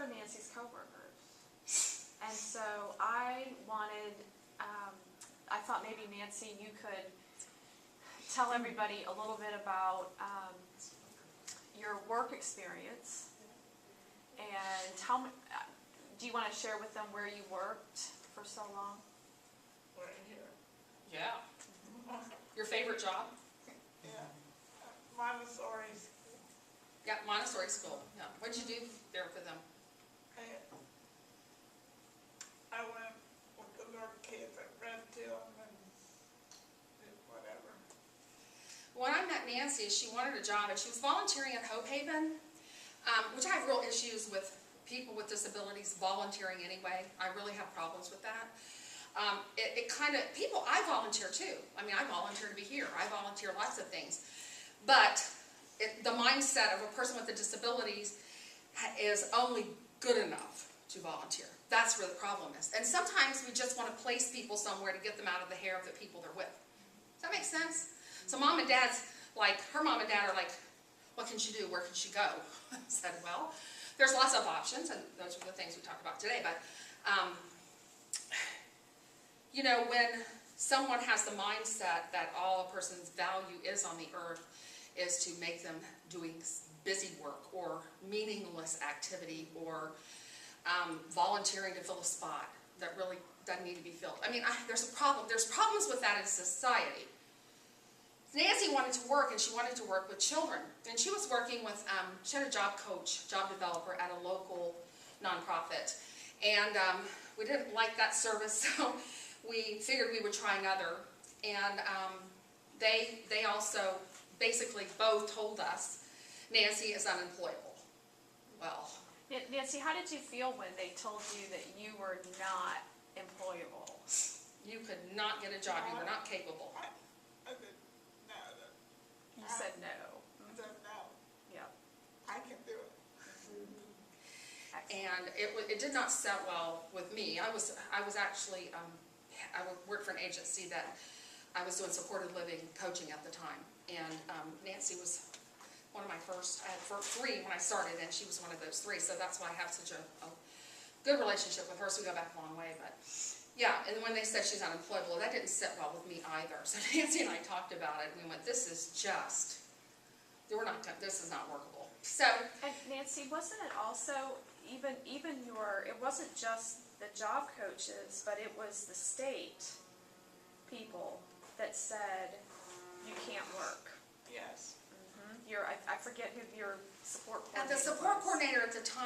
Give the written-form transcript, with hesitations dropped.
are Nancy's coworkers, and so I wanted, I thought maybe Nancy, you could tell everybody a little bit about your work experience, and do you want to share with them where you worked for so long? Right here. Yeah. Your favorite job? Yeah. Montessori school. Yeah, Montessori school. Yeah. What'd you do there for them? I went with the little kids and read to them and did whatever. When I met Nancy, she wanted a job, and she was volunteering at Hope Haven, which I have real issues with people with disabilities volunteering anyway. I really have problems with that. I volunteer too. I mean, I volunteer to be here. I volunteer lots of things. But the mindset of a person with a disability is only good enough to volunteer. That's where the problem is. And sometimes we just want to place people somewhere to get them out of the hair of the people they're with. Does that make sense? So mom and dad's like, her mom and dad are like, what can she do? Where can she go? I said, well, there's lots of options, and those are the things we talked about today. But, you know, when someone has the mindset that all a person's value is on the earth is to make them doing busy work or meaningless activity or volunteering to fill a spot that really doesn't need to be filled. I mean, there's a problem. There's problems with that in society. Nancy wanted to work, and she wanted to work with children. And she was working with, she had a job coach, job developer at a local nonprofit. And we didn't like that service, so we figured we would try another. And they also basically both told us Nancy is unemployable. Well, Nancy, how did you feel when they told you that you were not employable? you could not get a job. You were not capable. I said, no. You said no. I said, no. Yeah. I can do it. And it did not set well with me. I was actually, I worked for an agency that I was doing supported living coaching at the time. And Nancy was one of my first, I had three when I started, and she was one of those three. So that's why I have such a good relationship with her. So we go back a long way. But yeah, and when they said she's unemployable, that didn't sit well with me either. So Nancy and I talked about it, and we went, this is not workable. So, And Nancy, wasn't it also it wasn't just the job coaches, but it was the state people that said you can't work. Yes. I forget who your support coordinator and the support was. coordinator at the time